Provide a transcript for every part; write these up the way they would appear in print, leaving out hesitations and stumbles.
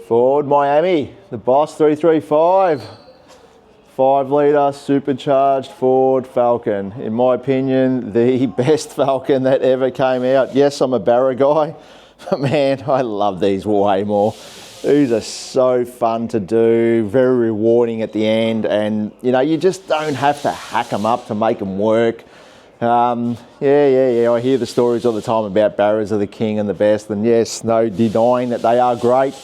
Ford Miami, the Boss 335, 5 litre supercharged Ford Falcon. In my opinion, the best Falcon that ever came out. Yes, I'm a Barra guy, but man, I love these way more. These are so fun to do, very rewarding at the end, and you know, you just don't have to hack them up to make them work. I hear the stories all the time about Barras are the king and the best, and yes, no denying that they are great.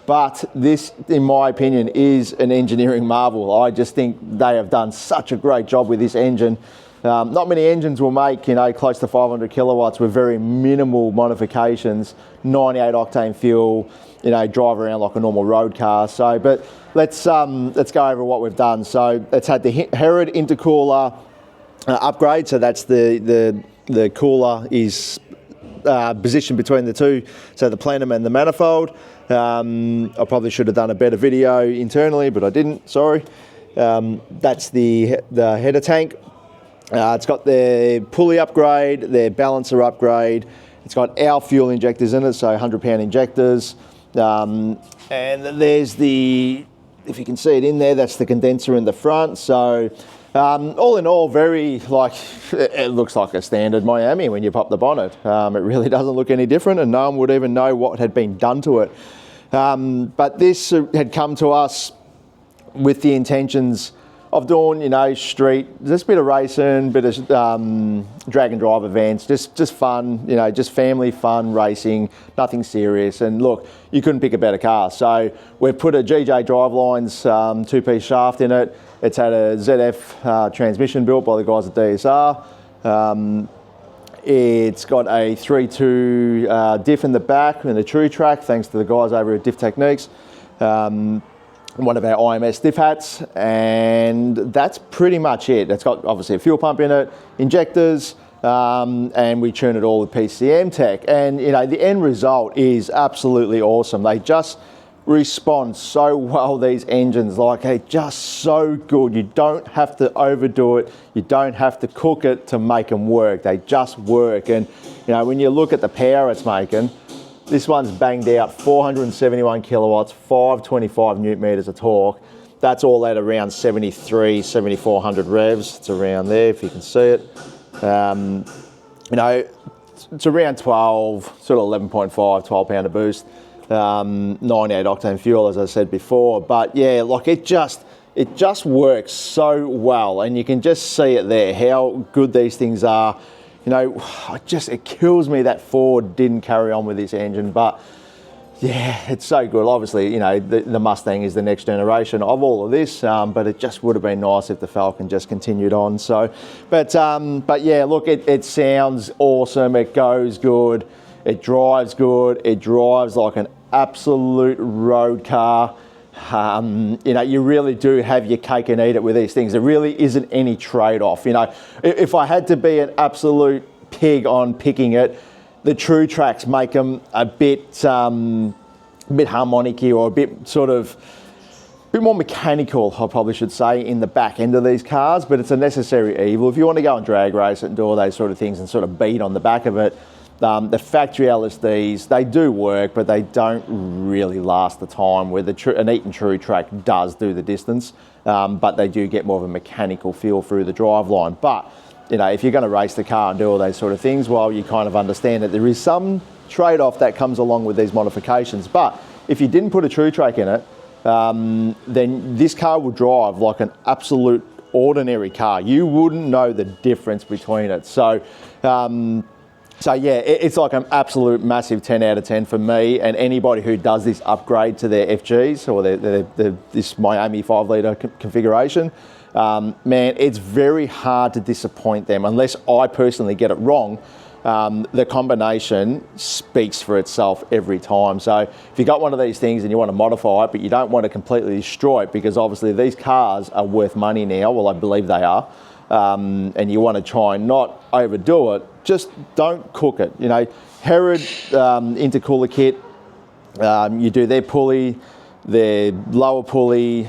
But this, in my opinion, is an engineering marvel. I just think they have done such a great job with this engine. Not many engines will make, you know, close to 500 kilowatts with very minimal modifications, 98 octane fuel, you know, drive around like a normal road car. So, but let's go over what we've done. So it's had the Herrod Intercooler Upgrade. So that's the cooler is positioned between the two, so the plenum and the manifold. I probably should have done a better video internally, but I didn't, sorry. That's the header tank. It's got their pulley upgrade, their balancer upgrade. It's got our fuel injectors in it, so 100-pound injectors. And there's the, if you can see it in there, that's the condenser in the front. So all in all, very, like, it looks like a standard Miami when you pop the bonnet. It really doesn't look any different, and no one would even know what had been done to it. But this had come to us with the intentions of doing, you know, street, just a bit of racing, bit of drag and drive events, just fun, you know, just family fun racing, nothing serious. And look, you couldn't pick a better car. So we've put a GJ Drivelines 2-piece shaft in it. It's had a ZF transmission built by the guys at DSR. It's got a 3.2 diff in the back and a Truetrac, thanks to the guys over at Diff Techniques. One of our IMS Diff Hats, and that's pretty much it. It's got obviously a fuel pump in it, injectors, and we tune it all with PCM tech. And you know, the end result is absolutely awesome. They just respond so well, these engines, like they're just so good. You don't have to overdo it. You don't have to cook it to make them work. They just work. And you know, when you look at the power it's making, this one's banged out 471 kilowatts, 525 newton meters of torque. That's all at around 7,400 revs. It's around there if you can see it. You know, it's around 12, sort of 11.5, 12 pounder boost. 98 octane fuel, as I said before. But yeah, like it just works so well, and you can just see it there, how good these things are. You know, it kills me that Ford didn't carry on with this engine, but yeah, it's so good. Obviously, you know, the Mustang is the next generation of all of this, but it just would have been nice if the Falcon just continued on. So, but yeah, look, it sounds awesome. It goes good. It drives good. It drives like an absolute road car. You know, you really do have your cake and eat it with these things. There really isn't any trade-off. You know, if I had to be an absolute pig on picking it, the Truetracs make them a bit harmonic-y, or a bit more mechanical, I probably should say, in the back end of these cars, but it's a necessary evil. If you want to go and drag race it and do all those sort of things and sort of beat on the back of it, the factory LSDs, they do work, but they don't really last the time, where an Eaton Truetrac does do the distance, but they do get more of a mechanical feel through the driveline. But, you know, if you're going to race the car and do all those sort of things, well, you kind of understand that there is some trade-off that comes along with these modifications. But if you didn't put a Truetrac in it, then this car would drive like an absolute ordinary car. You wouldn't know the difference between it. So yeah, it's like an absolute massive 10 out of 10 for me, and anybody who does this upgrade to their FGs or this Miami 5-litre configuration. Man, it's very hard to disappoint them unless I personally get it wrong. The combination speaks for itself every time. So if you got one of these things and you want to modify it, but you don't want to completely destroy it, because obviously these cars are worth money now, well, I believe they are, and you want to try and not overdo it, just don't cook it. You know, Herrod Intercooler Kit, you do their pulley, their lower pulley,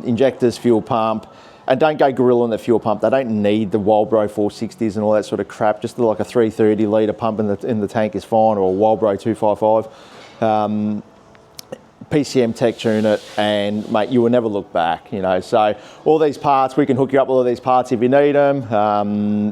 injectors, fuel pump, and don't go gorilla in the fuel pump. They don't need the Walbro 460s and all that sort of crap. Just like a 330 litre pump in the tank is fine, or a Walbro 255. PCM tech tune it, and mate, you will never look back, you know. So all these parts, we can hook you up with all these parts if you need them.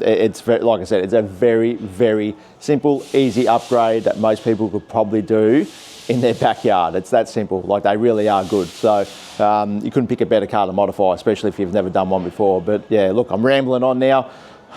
It's very, like I said, it's a very, very simple, easy upgrade that most people could probably do in their backyard. It's that simple. Like, they really are good. So you couldn't pick a better car to modify, especially if you've never done one before. But yeah, look, I'm rambling on now.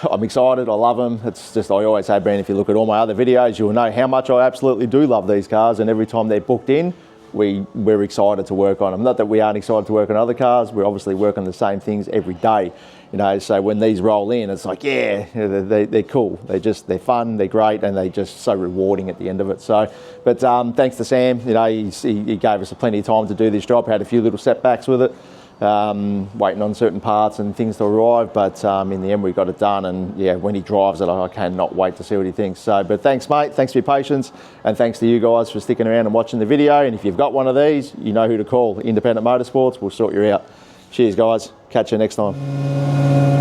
I'm excited, I love them. It's just, I always have been. If you look at all my other videos, you'll know how much I absolutely do love these cars, and every time they're booked in, we're excited to work on them. Not that we aren't excited to work on other cars, we're obviously working the same things every day. You know, so when these roll in, it's like, yeah, they're cool. They're fun, they're great, and they're just so rewarding at the end of it. So, but thanks to Sam, you know, he gave us plenty of time to do this job. Had a few little setbacks with it. Waiting on certain parts and things to arrive, but in the end we got it done, and yeah, when he drives it, I cannot wait to see what he thinks. So, but thanks mate, thanks for your patience, and thanks to you guys for sticking around and watching the video. And if you've got one of these, you know who to call. Independent Motorsports, we'll sort you out. Cheers guys, catch you next time.